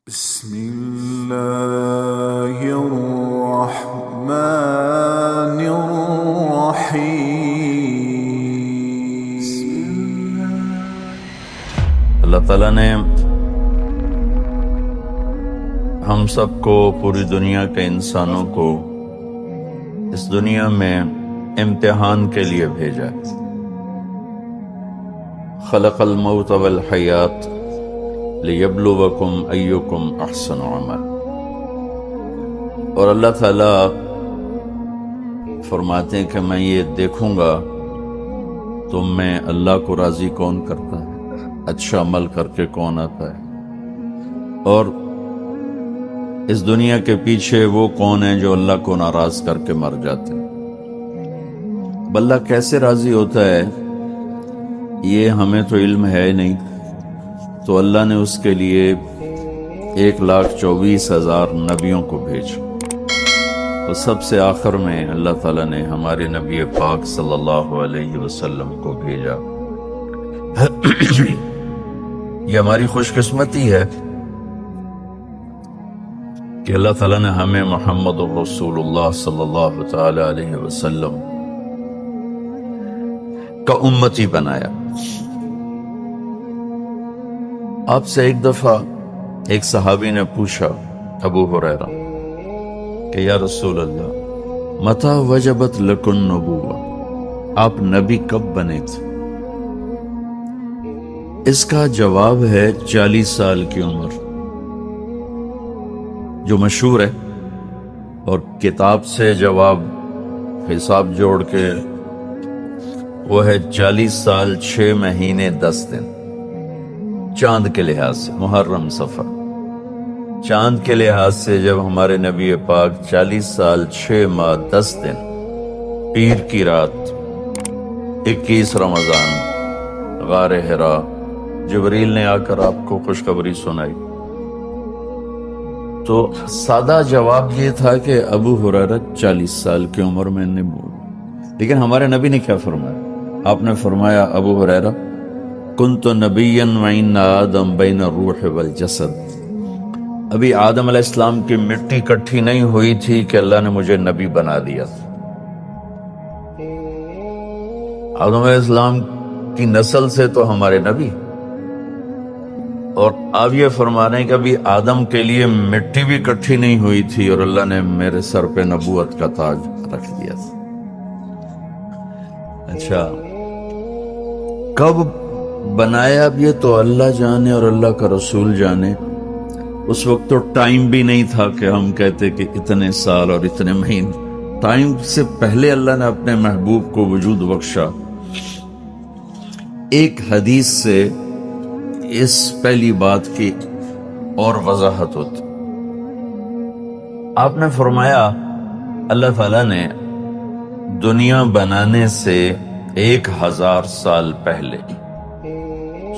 بسم الله الرحمن الرحيم۔ اللہ تعالیٰ نے ہم سب کو، پوری دنیا کے انسانوں کو اس دنیا میں امتحان کے لیے بھیجا۔ خلق الموت والحیات لیبلوکم ایکم احسن عمل۔ اور اللہ تعالیٰ فرماتے ہیں کہ میں یہ دیکھوں گا تم میں اللہ کو راضی کون کرتا ہے، اچھا عمل کر کے کون آتا ہے، اور اس دنیا کے پیچھے وہ کون ہیں جو اللہ کو ناراض کر کے مر جاتے ہیں۔ اللہ کیسے راضی ہوتا ہے یہ ہمیں تو علم ہے نہیں، تو اللہ نے اس کے لیے 1,24,000 نبیوں کو بھیجا، اور سب سے آخر میں اللہ تعالیٰ نے ہمارے نبی پاک صلی اللہ علیہ وسلم کو بھیجا۔ یہ ہماری خوش قسمتی ہے کہ اللہ تعالیٰ نے ہمیں محمد الرسول اللہ صلی اللہ تعالی علیہ وسلم کا امتی بنایا۔ آپ سے ایک دفعہ ایک صحابی نے پوچھا، ابو ہریرہ، کہ یا رسول اللہ متی وجبت لکم النبوۃ، آپ نبی کب بنے تھے؟ اس کا جواب ہے 40 سال کی عمر، جو مشہور ہے، اور کتاب سے جواب حساب جوڑ کے وہ ہے 40 سال 6 مہینے 10 دن، چاند کے لحاظ سے، محرم صفر، چاند کے لحاظ سے جب ہمارے نبی پاک 40 سال 6 ماہ 10 دن، پیر کی رات 21 رمضان غار حرا جبریل نے آ کر آپ کو خوشخبری سنائی، تو سادہ جواب یہ تھا کہ ابو ہریرہ 40 سال کی عمر میں نے بولا۔ لیکن ہمارے نبی نے کیا فرمایا؟ آپ نے فرمایا، ابو ہریرہ کنت نبیا وان آدم بین الروح والجسد، ابھی آدم علیہ السلام کی مٹی اکٹھی نہیں ہوئی تھی کہ اللہ نے مجھے نبی بنا دیا۔ آدم علیہ السلام کی نسل سے تو ہمارے نبی، اور آپ یہ فرما رہے ہیں کہ ابھی آدم کے لیے مٹی بھی اکٹھی نہیں ہوئی تھی اور اللہ نے میرے سر پہ نبوت کا تاج رکھ دیا تھا۔ اچھا، کب بنایا اب یہ تو اللہ جانے اور اللہ کا رسول جانے۔ اس وقت تو ٹائم بھی نہیں تھا کہ ہم کہتے کہ اتنے سال اور اتنے مہینے، ٹائم سے پہلے اللہ نے اپنے محبوب کو وجود بخشا۔ ایک حدیث سے اس پہلی بات کی اور وضاحت ہوتی۔ آپ نے فرمایا اللہ تعالیٰ نے دنیا بنانے سے 1000 سال پہلے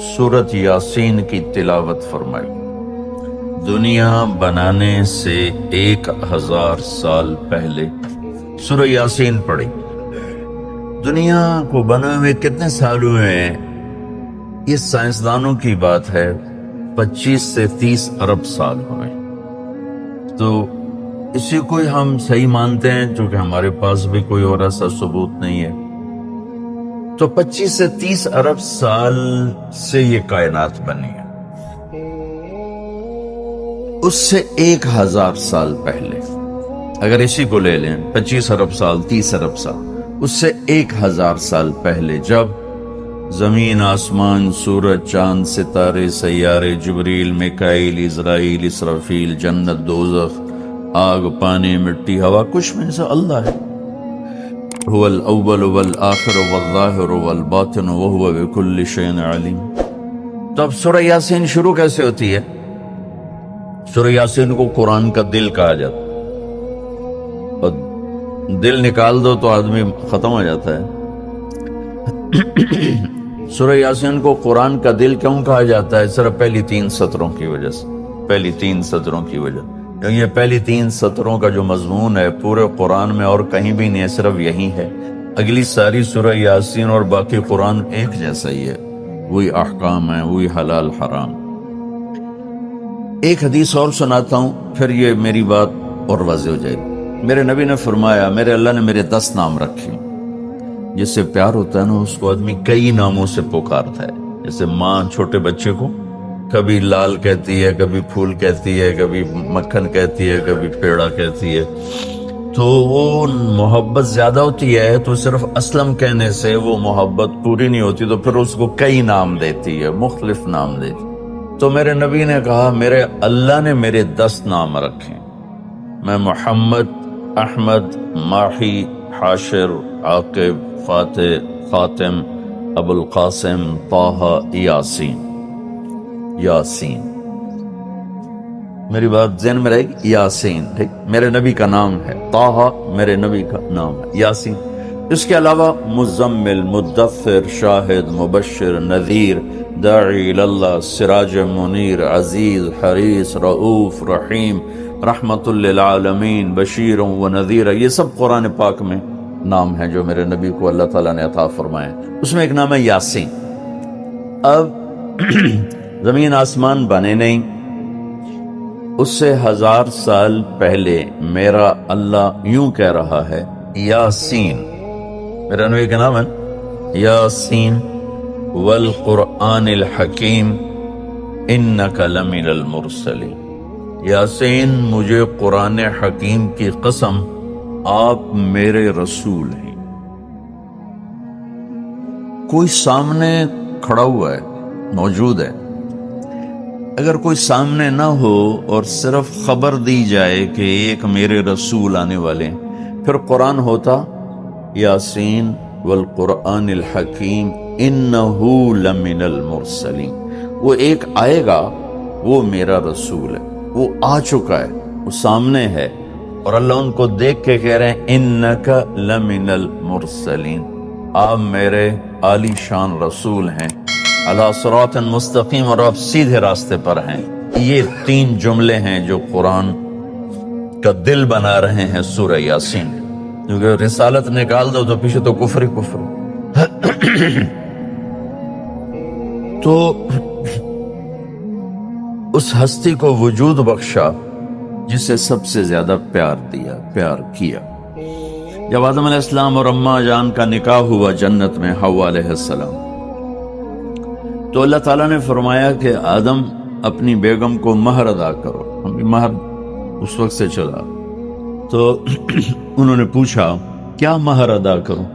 سورۃ یاسین کی تلاوت فرمائی۔ دنیا بنانے سے 1000 سال پہلے سورۃ یاسین پڑھی۔ دنیا کو بنے ہوئے کتنے سال ہوئے ہیں؟ یہ سائنسدانوں کی بات ہے 25 سے 30 ارب سال ہوئے۔ تو اسی کو ہم صحیح مانتے ہیں، چونکہ ہمارے پاس بھی کوئی اور ایسا ثبوت نہیں ہے۔ تو 25 سے 30 ارب سال سے یہ کائنات بنی ہے۔ اس سے 1000 سال پہلے، اگر اسی کو لے لیں 25 ارب سال 30 ارب سال، اس سے 1000 سال پہلے جب زمین، آسمان، سورج، چاند، ستارے، سیارے، جبریل، میکائیل، اسرائیل، اسرافیل، جنت، دوزخ، آگ، پانی، مٹی، ہوا، کچھ میں سے اللہ ہے۔ هو الاول والآخر والظاہر والباطن وهو بكل شيء علیم۔ تو اب سورہ یاسین شروع کیسے ہوتی ہے؟ سورہ یاسین کو قرآن کا دل کہا جاتا ہے، اور دل نکال دو تو آدمی ختم ہو جاتا ہے۔ سورہ یاسین کو قرآن کا دل کیوں کہا جاتا ہے؟ صرف پہلی 3 سطروں کی وجہ سے، پہلی 3 سطروں کی وجہ، یہ پہلی 3 سطروں کا جو مضمون ہے پورے قرآن میں اور کہیں بھی نہیں ہے، صرف یہی ہے۔ اگلی ساری سورہ یاسین اور باقی قرآن ایک جیسا ہی ہے، وہی احکام ہیں، وہی حلال حرام۔ ایک حدیث اور سناتا ہوں، پھر یہ میری بات اور واضح ہو جائے گی۔ میرے نبی نے فرمایا، میرے اللہ نے میرے 10 نام رکھے، جس سے پیار ہوتا ہے نا اس کو آدمی کئی ناموں سے پکارتا ہے۔ جیسے ماں چھوٹے بچے کو کبھی لال کہتی ہے، کبھی پھول کہتی ہے، کبھی مکھن کہتی ہے، کبھی پیڑا کہتی ہے، تو وہ محبت زیادہ ہوتی ہے تو صرف اسلم کہنے سے وہ محبت پوری نہیں ہوتی، تو پھر اس کو کئی نام دیتی ہے، مختلف نام دیتی۔ تو میرے نبی نے کہا میرے اللہ نے میرے 10 نام رکھے، میں محمد، احمد، ماحی، حاشر، عاقب، فاتح، خاتم، ابو القاسم، طہ، یاسین۔ یاسین، میری بات ذہن میں رہے گی، یاسین ٹھیک میرے نبی کا نام ہے، طہ میرے نبی کا نام ہے، یاسین۔ اس کے علاوہ مزمل، مدثر، شاہد، مبشر، نذیر، داعی اللہ، سراج منیر، عزیز، حریص، رؤوف، رحیم، رحمت للعالمین، بشیر و نذیر، یہ سب قرآن پاک میں نام ہیں جو میرے نبی کو اللہ تعالیٰ نے عطا فرمائے۔ اس میں ایک نام ہے یاسین۔ اب زمین آسمان بنے نہیں، اس سے 1000 سال پہلے میرا اللہ یوں کہہ رہا ہے، یاسین، میرا نبی کا نام ہے یاسین، والقرآن الحکیم انک لمن المرسلین۔ یاسین، مجھے قرآن حکیم کی قسم، آپ میرے رسول ہیں۔ کوئی سامنے کھڑا ہوا ہے، موجود ہے، اگر کوئی سامنے نہ ہو اور صرف خبر دی جائے کہ ایک میرے رسول آنے والے ہیں، پھر قرآن ہوتا یاسین والقرآن الحکیم انہو لمن المرسلین۔ وہ ایک آئے گا، وہ میرا رسول ہے، وہ آ چکا ہے، وہ سامنے ہے، اور اللہ ان کو دیکھ کے کہہ رہے ہیں انک لمن المرسلین، آپ میرے عالی شان رسول ہیں، علی صراط مستقیم، اور آپ سیدھے راستے پر ہیں۔ یہ 3 جملے ہیں جو قرآن کا دل بنا رہے ہیں سورہ یاسین، کیونکہ رسالت نکال دو تو پیچھے تو کفر ہی کفر۔ تو اس ہستی کو وجود بخشا جسے سب سے زیادہ پیار دیا، پیار کیا۔ جب آدم علیہ السلام اور اماں جان کا نکاح ہوا جنت میں حوا علیہ السلام، تو اللہ تعالیٰ نے فرمایا کہ آدم اپنی بیگم کو مہر ادا کرو۔ ہم بھی مہر اس وقت سے چلا، تو انہوں نے پوچھا کیا مہر ادا کروں؟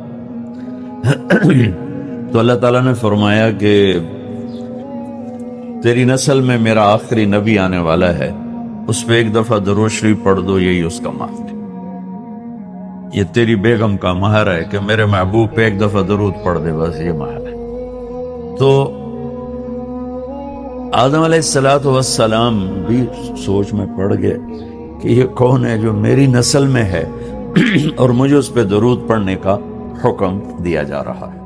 تو اللہ تعالیٰ نے فرمایا کہ تیری نسل میں میرا آخری نبی آنے والا ہے، اس پہ ایک دفعہ درود شریف پڑھ دو، یہی اس کا مہر ہے۔ یہ تیری بیگم کا مہر ہے کہ میرے محبوب پہ ایک دفعہ درود پڑھ دے، بس یہ مہر ہے۔ تو آدم علیہ السلام بھی سوچ میں پڑ گئے کہ یہ کون ہے جو میری نسل میں ہے اور مجھے اس پہ درود پڑھنے کا حکم دیا جا رہا ہے۔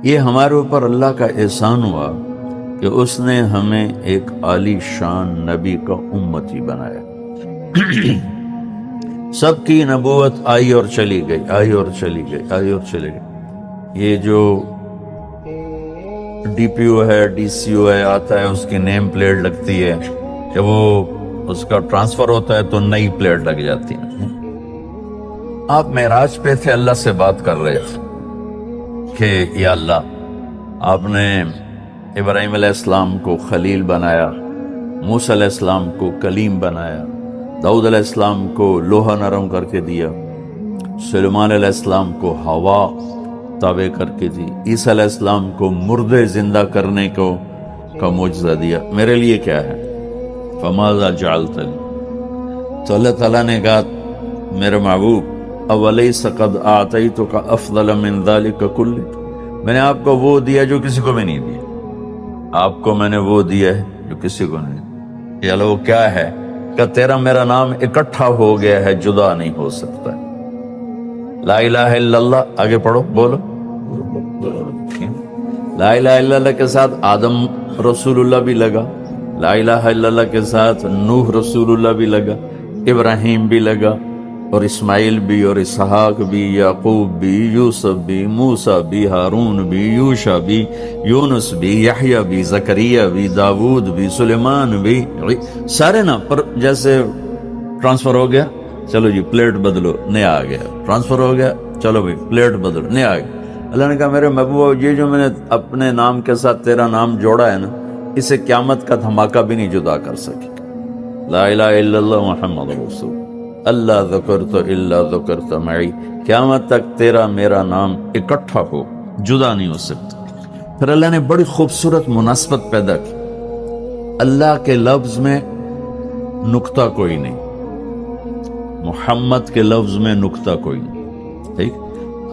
یہ ہمارے اوپر اللہ کا احسان ہوا کہ اس نے ہمیں ایک عالی شان نبی کا امتی بنایا۔ سب کی نبوت آئی اور چلی گئی، آئی اور چلی گئی، آئی اور چلی گئی۔ یہ جو ڈی پی او ہے، ڈی سی او ہے، آتا ہے، اس کی نیم پلیٹ لگتی ہے، جب وہ اس کا ٹرانسفر ہوتا ہے تو نئی پلیٹ لگ جاتی ہے۔ آپ معراج پہ تھے، اللہ سے بات کر رہے تھے کہ یا اللہ، آپ نے ابراہیم علیہ السلام کو خلیل بنایا، موسیٰ علیہ السلام کو کلیم بنایا، داؤد علیہ السلام کو لوہا نرم کر کے دیا، سلیمان علیہ السلام کو ہوا تابع کر کے دی، عیسیٰ علیہ السلام کو مردے زندہ کرنے کا معجزہ دیا، میرے لیے کیا ہے؟ فماذا جعلت لی؟ تو اللہ تعالیٰ نے کہا میرے محبوب اولیس قد اعطیتک افضل من ذلک کلہ، میں نے آپ کو وہ دیا جو کسی کو بھی نہیں دیا، آپ کو میں نے وہ دیا ہے جو کسی کو نہیں دیا۔ یا اللہ وہ کیا ہے؟ کہ تیرا میرا نام اکٹھا ہو گیا ہے، جدا نہیں ہو سکتا۔ لا الہ الا اللہ، آگے پڑھو، بولو۔ لا الہ الا اللہ کے ساتھ آدم رسول اللہ بھی لگا، لا الہ الا اللہ کے ساتھ نوح رسول اللہ بھی لگا، ابراہیم بھی لگا، اور اسماعیل بھی اور اسحاق بھی، یعقوب بھی، یوسف بھی، موسیٰ بھی، ہارون بھی، یوشع بھی، یونس بھی، یحییٰ بھی، زکریا بھی، داود بھی، سلیمان بھی، سارے نا پر جیسے ٹرانسفر ہو گیا، چلو جی پلیٹ بدلو، نیا آ گیا، ٹرانسفر ہو گیا، چلو بھائی پلیٹ بدلو، نیا آ گیا۔ اللہ نے کہا میرے محبوب یہ جو میں نے اپنے نام کے ساتھ تیرا نام جوڑا ہے نا، اسے قیامت کا دھماکہ بھی نہیں جدا کر سکے۔ لا الہ الا اللہ محمد رسول اللہ ذکرت الا ذکرت معی، قیامت تک تیرا میرا نام اکٹھا ہو، جدا نہیں ہو سکتا۔ پھر اللہ نے بڑی خوبصورت مناسبت پیدا کی، اللہ کے لفظ میں نقطہ کوئی نہیں، محمد کے لفظ میں نقطہ کوئی نہیں، ٹھیک،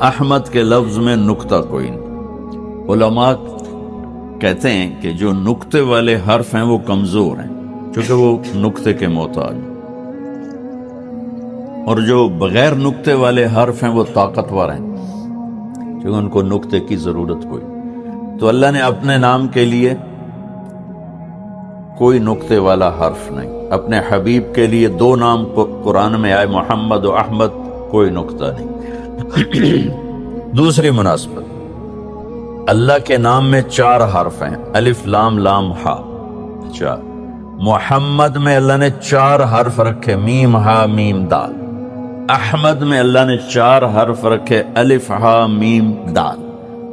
احمد کے لفظ میں نقطہ کوئی نہیں۔ علماء کہتے ہیں کہ جو نقطے والے حرف ہیں وہ کمزور ہیں کیونکہ وہ نقطے کے محتاج ہیں، اور جو بغیر نقطے والے حرف ہیں وہ طاقتور ہیں کیونکہ ان کو نقطے کی ضرورت کوئی۔ تو اللہ نے اپنے نام کے لیے کوئی نقطے والا حرف نہیں، اپنے حبیب کے لیے دو نام قرآن میں آئے، محمد و احمد، کوئی نقطہ نہیں۔ دوسری مناسبت، اللہ کے نام میں 4 حرف ہیں، الف لام لام ہا، 4۔ محمد میں اللہ نے 4 حرف رکھے، میم ہا میم دال۔ احمد میں اللہ نے 4 حرف رکھے، الف ہا میم دال۔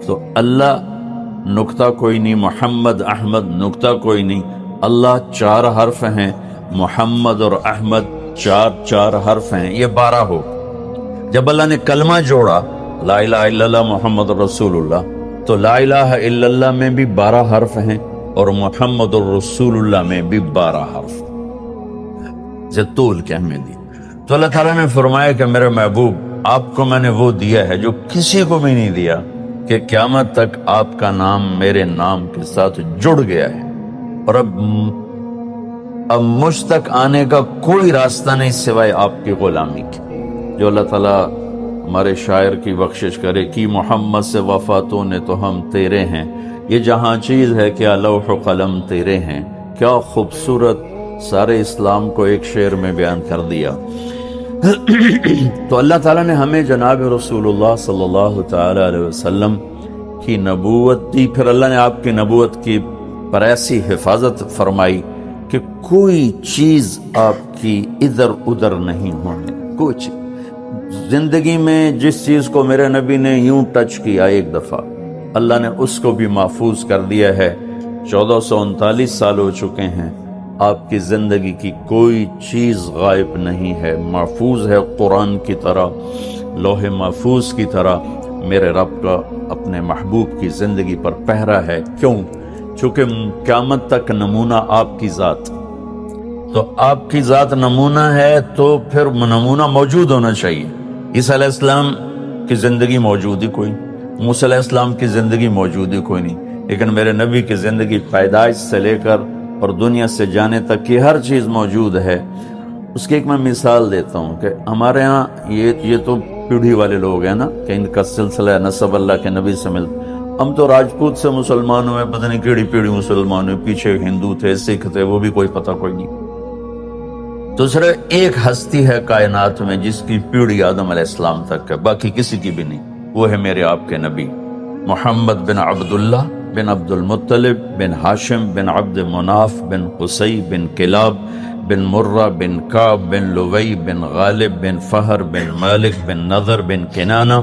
تو اللہ نقطہ کوئی نہیں، محمد احمد نقطہ کوئی نہیں، اللہ 4 حرف ہیں، محمد اور احمد 4 حرف ہیں، یہ 12 ہو۔ جب اللہ نے کلمہ جوڑا لا الہ الا اللہ محمد رسول اللہ، تو لا الہ الا اللہ میں بھی 12 حرف ہیں اور محمد الرسول اللہ میں بھی 12 حرف، طول کے اہمیت دی۔ تو اللہ تعالیٰ نے فرمایا کہ میرے محبوب آپ کو میں نے وہ دیا ہے جو کسی کو بھی نہیں دیا، کہ قیامت تک آپ کا نام میرے نام کے ساتھ جڑ گیا ہے، اور اب مجھ تک آنے کا کوئی راستہ نہیں سوائے آپ کی غلامی کی۔ جو اللہ تعالیٰ ہمارے شاعر کی بخشش کرے، کی محمد سے وفاتوں نے تو ہم تیرے ہیں، یہ جہاں چیز ہے کیا لوح و قلم تیرے ہیں۔ کیا خوبصورت سارے اسلام کو ایک شعر میں بیان کر دیا۔ تو اللہ تعالیٰ نے ہمیں جناب رسول اللہ صلی اللہ تعالی علیہ وسلم کی نبوت دی، پھر اللہ نے آپ کی نبوت کی پر ایسی حفاظت فرمائی کہ کوئی چیز آپ کی ادھر ادھر نہیں ہونے، کوئی چیز زندگی میں جس چیز کو میرے نبی نے یوں ٹچ کیا ایک دفعہ، اللہ نے اس کو بھی محفوظ کر دیا ہے۔ 1439 سال ہو چکے ہیں، آپ کی زندگی کی کوئی چیز غائب نہیں ہے، محفوظ ہے، قرآن کی طرح، لوح محفوظ کی طرح میرے رب کا اپنے محبوب کی زندگی پر پہرا ہے۔ کیوں؟ چونکہ قیامت تک نمونہ آپ کی ذات، تو آپ کی ذات نمونہ ہے تو پھر نمونہ موجود ہونا چاہیے۔ عیسیٰ علیہ السلام کی زندگی موجود ہی کوئی نہیں، موسیٰ علیہ السلام کی زندگی موجود ہی کوئی نہیں، لیکن میرے نبی کی زندگی پیدائش سے لے کر اور دنیا سے جانے تک کی ہر چیز موجود ہے۔ اس کی ایک میں مثال دیتا ہوں کہ ہمارے ہاں یہ تو پیڑھی والے لوگ ہیں نا کہ ان کا سلسلہ نسب اللہ کے نبی سے ملتا، ہم تو راجپوت سے مسلمان ہوئے، پتہ نہیں کیڑی پیڑھی مسلمان ہوئے، پیچھے ہندو تھے، سکھ تھے، وہ بھی کوئی پتہ کوئی نہیں۔ تو صرف ایک ہستی ہے کائنات میں جس کی پیڑھی آدم علیہ السلام تک ہے، باقی کسی کی بھی نہیں، وہ ہے میرے آپ کے نبی محمد بن عبداللہ بن عبد المطلب بن ہاشم بن عبد مناف بن قصی بن کلاب بن مرہ بن کعب بن لوی بن غالب بن فہر بن مالک بن نضر بن کنانہ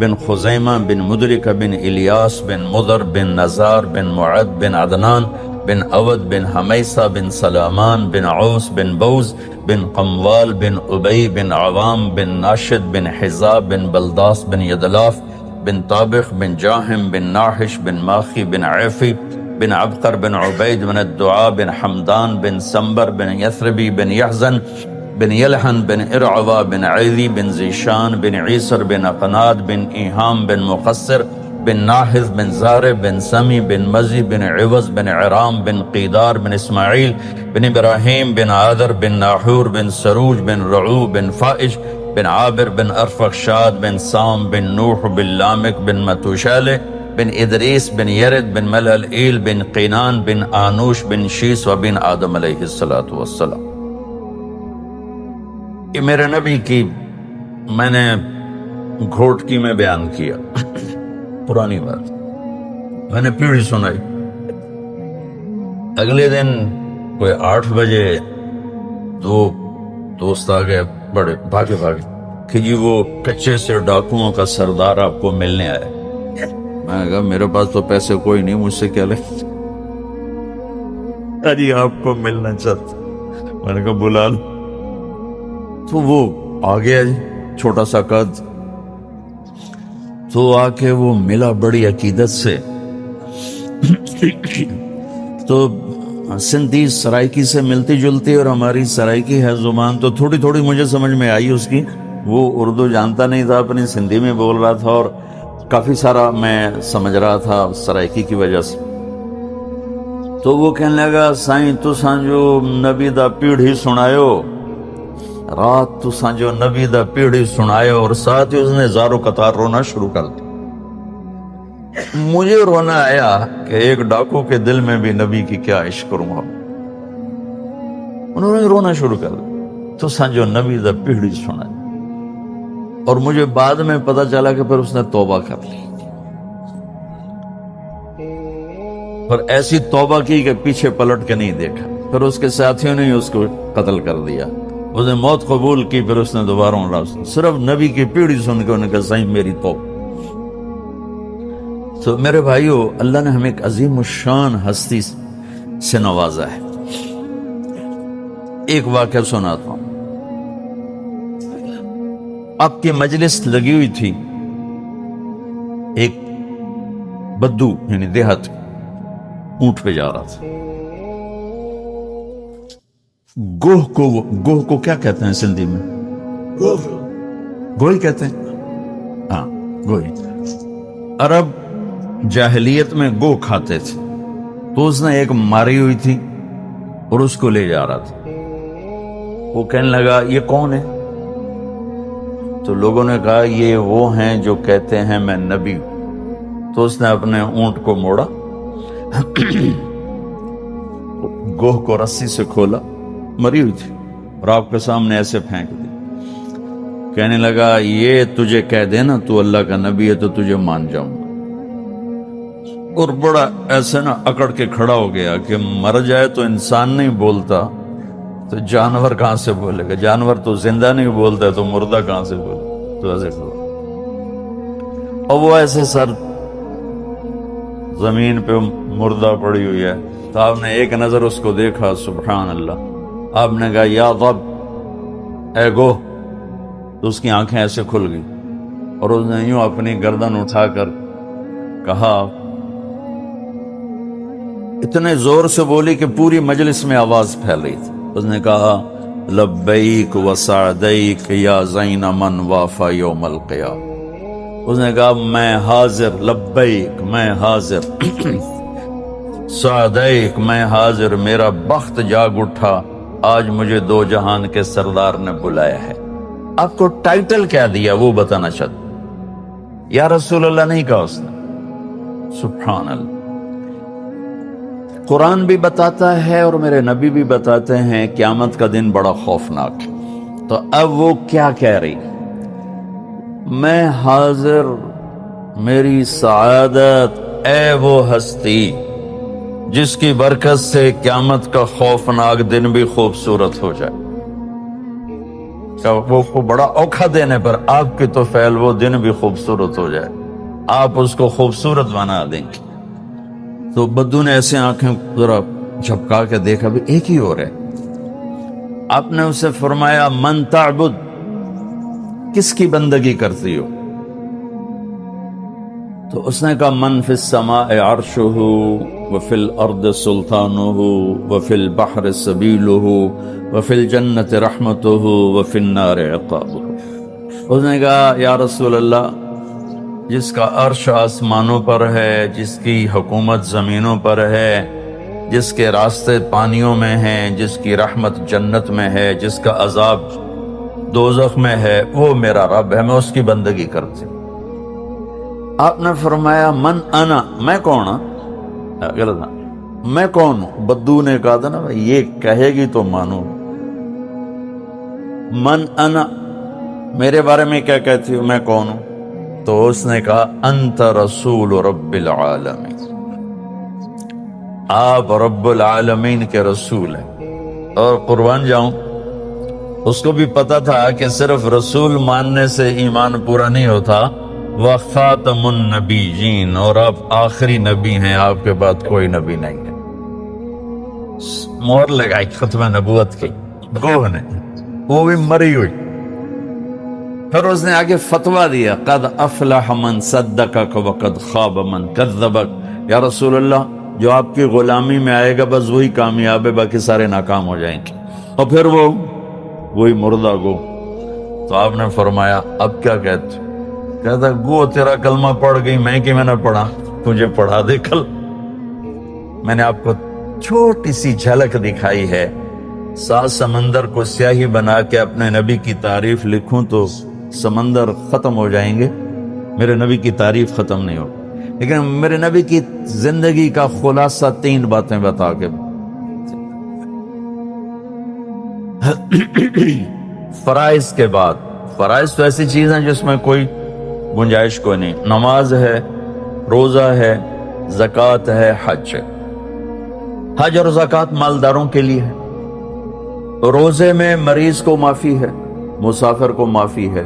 بن خزیمہ بن مدرکہ بن الیاس بن مضر بن نزار بن معد بن عدنان بن عود بن حمیسہ بن سلامان بن عوس بن بوز بن قموال بن ابی بن عوام بن ناشد بن حزاب بن بلداس بن یدلاف بن طابخ بن جاہم بن ناحش بن ماخی بن عیفی بن عبقر بن عبید بن الدعاء بن حمدان بن سمبر بن یثربی بن یحزن بن یلحن بن ارعوا بن عیلی بن زیشان بن عیسر بن اقناد بن ایہام بن مقصر بن ناحذ بن زارع بن سمی بن مزی بن عوض بن عرام بن قیدار بن اسماعیل بن ابراہیم بن عادر بن ناحور بن سروج بن رعو بن فائش بن عابر بن ارفخشاد بن سام بن نوح بن لامک بن متوشالہ بن ادریس بن یرد بن ملعیل بن قینان بن آنوش بن شیس و بن آدم علیہ السلام۔ یہ میرے نبی کی میں نے گھوٹکی میں بیان کیا پرانی بات، میں نے پیڑھی سنائی۔ اگلے دن کوئی 8 بجے 2 دوست آ گئے، بڑے بھاگے کہ جی وہ کچے سے ڈاکوؤں کا سردار آپ کو ملنے آیا۔ میں نے کہا میرے پاس تو پیسے کوئی نہیں، مجھ سے کیا لے؟ جی آپ کو ملنا چاہتا۔ میں نے کہا بلا لو۔ تو وہ آ گیا جی، چھوٹا سا قد، تو آ کے وہ ملا بڑی عقیدت سے۔ تو سندھی سرائکی سے ملتی جلتی اور ہماری سرائکی ہے زبان، تو تھوڑی تھوڑی مجھے سمجھ میں آئی اس کی۔ وہ اردو جانتا نہیں تھا، اپنی سندھی میں بول رہا تھا، اور کافی سارا میں سمجھ رہا تھا سرائکی کی وجہ سے۔ تو وہ کہنے لگا سائیں تساں جو نبی دا پیڑھی سنایو، رات تساں جو نبی دا پیڑھی سنایو، اور ساتھ ہی اس نے زارو قطار رونا شروع کر دیا۔ مجھے رونا آیا کہ ایک ڈاکو کے دل میں بھی نبی کی کیا عشق کروں گا۔ انہوں نے رونا شروع کر دیا، تساں جو نبی دا پیڑھی سنایو۔ اور مجھے بعد میں پتا چلا کہ پھر اس نے توبہ کر لی، اور ایسی توبہ کی کہ پیچھے پلٹ کے نہیں دیکھا۔ پھر اس کے ساتھیوں نے اس کو قتل کر دیا، اس نے موت قبول کی۔ پھر اس نے دوبارہ صرف نبی کی پیڑھی سن کے انہوں نے کہا صحیح میری توبہ۔ تو میرے بھائیو، اللہ نے ہمیں ایک عظیم الشان ہستی سے نوازا ہے۔ ایک واقعہ سناتا ہوں۔ آپ کی مجلس لگی ہوئی تھی، ایک بدو یعنی دیہات اونٹ پہ جا رہا تھا۔ گوہ کو کیا کہتے ہیں سندھی میں؟ گوہی کہتے ہیں، ہاں گوہی۔ عرب جاہلیت میں گوہ کھاتے تھے، تو اس نے ایک ماری ہوئی تھی اور اس کو لے جا رہا تھا۔ وہ کہنے لگا یہ کون ہے؟ تو لوگوں نے کہا یہ وہ ہیں جو کہتے ہیں میں نبی ہوں۔ تو اس نے اپنے اونٹ کو موڑا، گوہ کو رسی سے کھولا، مری ہوئی تھی، اور آپ کے سامنے ایسے پھینک دی۔ کہنے لگا یہ تجھے کہہ دینا تو اللہ کا نبی ہے تو تجھے مان جاؤں گا۔ اور بڑا ایسے نا اکڑ کے کھڑا ہو گیا کہ مر جائے تو انسان نہیں بولتا تو جانور کہاں سے بولے گا؟ جانور تو زندہ نہیں بولتا تو مردہ کہاں سے بولے؟ تو ایسے کھڑا، اور وہ ایسے سر زمین پہ مردہ پڑی ہوئی ہے۔ تو آپ نے ایک نظر اس کو دیکھا، سبحان اللہ۔ آپ نے کہا یا رب اے گوہ، تو اس کی آنکھیں ایسے کھل گئی، اور اس نے یوں اپنی گردن اٹھا کر کہا، اتنے زور سے بولی کہ پوری مجلس میں آواز پھیل رہی تھی۔ اس نے کہا لبیک و سعدیک یا زین من وافا یوم القیامہ۔ اس نے کہا میں حاضر، لبیک میں حاضر، سعدیک میں حاضر، میرا بخت جاگ اٹھا، آج مجھے 2 جہان کے سردار نے بلایا ہے۔ آپ کو ٹائٹل کیا دیا وہ بتانا چاہتا، یا رسول اللہ نہیں کہا اس نے، سبحان اللہ۔ قرآن بھی بتاتا ہے اور میرے نبی بھی بتاتے ہیں قیامت کا دن بڑا خوفناک ہے۔ تو اب وہ کیا کہہ رہی، میں حاضر، میری سعادت، اے وہ ہستی جس کی برکت سے قیامت کا خوفناک دن بھی خوبصورت ہو جائے۔ وہ بڑا اوکھا دینے پر آپ کی تو فعل وہ دن بھی خوبصورت ہو جائے، آپ اس کو خوبصورت بنا دیں گے۔ تو بدو نے ایسے آنکھیں ذرا جھپکا کے دیکھا، بھی ایک ہی اور ہے۔ آپ نے اسے فرمایا من تعبد، کس کی بندگی کرتی ہو؟ تو اس نے کہا من فی السماء عرشہ وفی الارض سلطانہ وفی البحر سبیلہ وفی الجنت رحمتہ وفی النار عقابہ۔ اس نے کہا یا رسول اللہ، جس کا عرش آسمانوں پر ہے، جس کی حکومت زمینوں پر ہے، جس کے راستے پانیوں میں ہیں، جس کی رحمت جنت میں ہے، جس کا عذاب دوزخ میں ہے، وہ میرا رب ہے، میں اس کی بندگی کرتی ہوں۔ آپ نے فرمایا من انا، میں کون ہوں؟ غلط، میں کون ہوں؟ بدو نے کہا تھا نا یہ کہے گی تو مانو، من انا، میرے بارے میں کیا کہتی ہو، میں کون ہوں؟ تو اس نے کہا انت رسول رب العالمین، آپ رب العالمین کے رسول ہیں۔ اور قربان جاؤں، اس کو بھی پتا تھا کہ صرف رسول ماننے سے ایمان پورا نہیں ہوتا، وخاتم النبیین، اور آپ آخری نبی ہیں، آپ کے بعد کوئی نبی نہیں ہے۔ مہر لگائی ختم نبوت کی گوہ نے، وہ بھی مری ہوئی۔ پھر اس نے آگے فتویٰ دیا، قد افلح من صدقک وقد خاب من کذبک، یا رسول اللہ جو آپ کی غلامی میں آئے گا بس وہی کامیاب ہے، باقی سارے ناکام ہو جائیں گے۔ اور پھر وہی مردہ گو۔ تو آپ نے فرمایا اب کیا کہتے؟ کہتا گو تیرا کلمہ پڑھ گئی، میں نے پڑھا، تجھے پڑھا دے کل۔ میں نے آپ کو چھوٹی سی جھلک دکھائی ہے، 7 سمندر کو سیاہی بنا کے اپنے نبی کی تعریف لکھوں تو سمندر ختم ہو جائیں گے، میرے نبی کی تعریف ختم نہیں ہو، لیکن میرے نبی کی زندگی کا خلاصہ 3 باتیں بتا کے۔ فرائض کے بعد، فرائض تو ایسی چیز ہیں جس میں کوئی گنجائش کوئی نہیں، نماز ہے، روزہ ہے، زکوٰۃ ہے، حج ہے۔ حج اور زکوٰۃ مالداروں کے لیے ہے، روزے میں مریض کو معافی ہے، مسافر کو معافی ہے،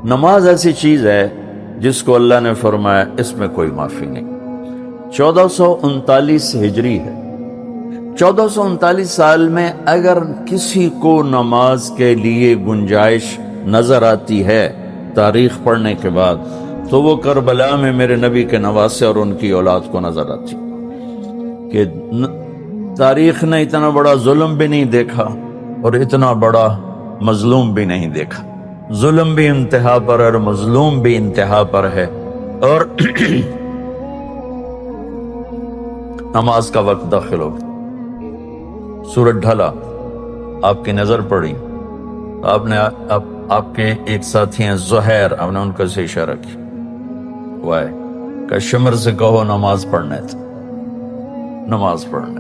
نماز ایسی چیز ہے جس کو اللہ نے فرمایا اس میں کوئی معافی نہیں۔ 1439 ہجری ہے، 1439 سال میں اگر کسی کو نماز کے لیے گنجائش نظر آتی ہے تاریخ پڑھنے کے بعد، تو وہ کربلا میں میرے نبی کے نواسے اور ان کی اولاد کو نظر آتی کہ تاریخ نے اتنا بڑا ظلم بھی نہیں دیکھا اور اتنا بڑا مظلوم بھی نہیں دیکھا، ظلم بھی انتہا پر اور مظلوم بھی انتہا پر ہے۔ اور نماز کا وقت داخل ہو، سورج ڈھلا، آپ کی نظر پڑی، آپ نے آپ کے ایک ساتھی ہیں زہیر، آپ نے ان کو سے اشارہ کیا، وائے کہ شمر سے کہو نماز پڑھنے تھے، نماز پڑھنے۔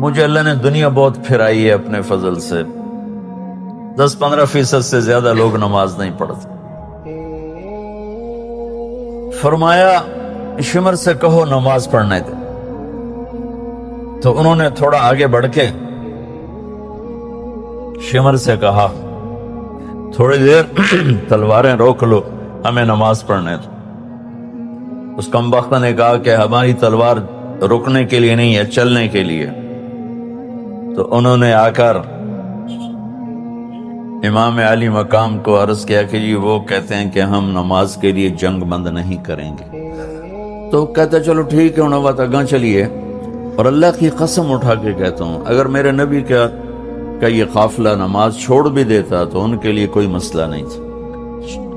مجھے اللہ نے دنیا بہت پھرائی ہے اپنے فضل سے، 10-15% سے زیادہ لوگ نماز نہیں پڑھتے۔ فرمایا شمر سے کہو نماز پڑھنے دے، تو انہوں نے تھوڑا آگے بڑھ کے شمر سے کہا تھوڑی دیر تلواریں روک لو، ہمیں نماز پڑھنے دو۔ اس کمبخت نے کہا کہ ہماری تلوار رکنے کے لیے نہیں ہے، چلنے کے لیے۔ تو انہوں نے آ کر امام علی مقام کو عرض کیا کہ جی وہ کہتے ہیں کہ ہم نماز کے لیے جنگ بند نہیں کریں گے۔ تو کہتا چلو ٹھیک ہے، انہوں بات اگاں چلیے، اور اللہ کی قسم اٹھا کے کہتا ہوں اگر میرے نبی کا یہ قافلہ نماز چھوڑ بھی دیتا تو ان کے لیے کوئی مسئلہ نہیں تھا،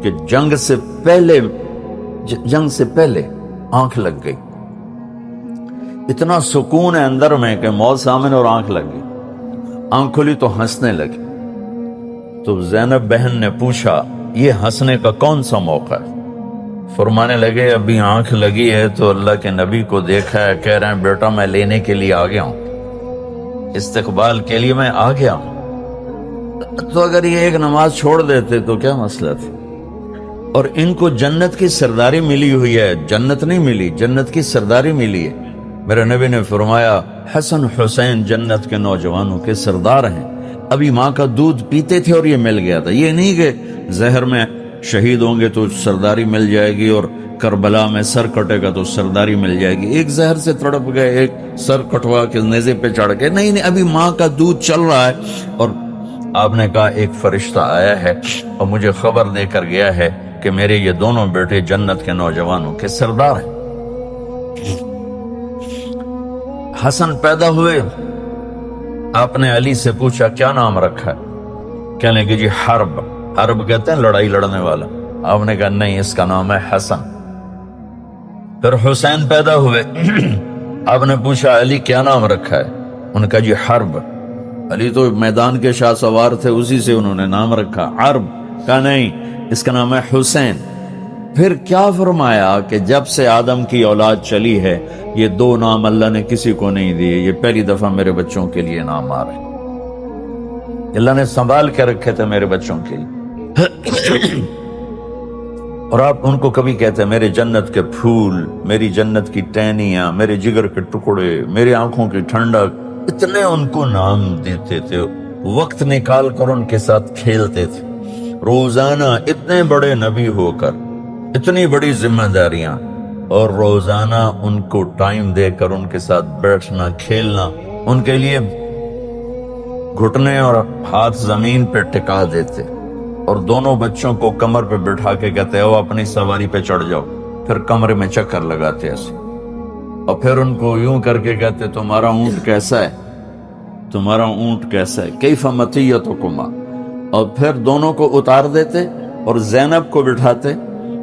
کہ جنگ سے پہلے آنکھ لگ گئی، اتنا سکون ہے اندر میں کہ موت سامنے اور آنکھ لگ گئی، آنکھ کھلی تو ہنسنے لگی۔ تو زینب بہن نے پوچھا یہ ہنسنے کا کون سا موقع ہے؟ فرمانے لگے ابھی آنکھ لگی ہے تو اللہ کے نبی کو دیکھا ہے، کہہ رہے ہیں بیٹا میں لینے کے لیے آ گیا ہوں، استقبال کے لیے میں آ گیا ہوں۔ تو اگر یہ ایک نماز چھوڑ دیتے تو کیا مسئلہ تھا؟ اور ان کو جنت کی سرداری ملی ہوئی ہے، جنت نہیں ملی، جنت کی سرداری ملی ہے۔ میرے نبی نے فرمایا حسن حسین جنت کے نوجوانوں کے سردار ہیں، ابھی ماں کا دودھ پیتے تھے اور یہ مل گیا تھا۔ یہ نہیں کہ زہر میں شہید ہوں گے تو سرداری مل جائے گی اور کربلا میں سر کٹے گا تو سرداری مل جائے گی، ایک زہر سے تڑپ گئے، ایک سر کٹوا کے نیزے پہ چڑھ کے، نہیں ابھی ماں کا دودھ چل رہا ہے۔ اور آپ نے کہا ایک فرشتہ آیا ہے اور مجھے خبر دے کر گیا ہے کہ میرے یہ دونوں بیٹے جنت کے نوجوانوں کے سردار ہیں۔ حسن پیدا ہوئے، آپ نے علی سے پوچھا کیا نام رکھا ہے؟ کہنے لگے جی حرب، حرب کہتے ہیں لڑائی لڑنے والا۔ آپ نے کہا نہیں، اس کا نام ہے حسن۔ پھر حسین پیدا ہوئے، آپ نے پوچھا علی کیا نام رکھا ہے؟ انہوں نے کہا جی حرب، علی تو میدان کے شاہ سوار تھے، اسی سے انہوں نے نام رکھا حرب۔ کہا نہیں، اس کا نام ہے حسین۔ پھر کیا فرمایا کہ جب سے آدم کی اولاد چلی ہے یہ 2 نام اللہ نے کسی کو نہیں دیے، یہ پہلی دفعہ میرے بچوں کے لیے نام آ رہے ہیں۔ اللہ نے سنبھال کے رکھے تھے میرے بچوں کے لیے. اور آپ ان کو کبھی کہتے ہیں میرے جنت کے پھول، میری جنت کی ٹہنیاں، میرے جگر کے ٹکڑے، میری آنکھوں کی ٹھنڈک، اتنے ان کو نام دیتے تھے. وقت نکال کر ان کے ساتھ کھیلتے تھے. روزانہ اتنے بڑے نبی ہو کر اتنی بڑی ذمہ داریاں، اور روزانہ ان کو ٹائم دے کر ان کے ساتھ بیٹھنا، کھیلنا، ان کے لیے گھٹنے اور ہاتھ زمین پہ ٹکا دیتے، اور دونوں بچوں کو کمر پہ بٹھا کے کہتے ہو اپنی سواری پہ چڑھ جاؤ. پھر کمرے میں چکر لگاتے ایسے، اور پھر ان کو یوں کر کے کہتے تمہارا اونٹ کیسا ہے، تمہارا اونٹ کیسا ہے، کیف مطیتکما. اور پھر دونوں کو اتار دیتے اور زینب کو بٹھاتے،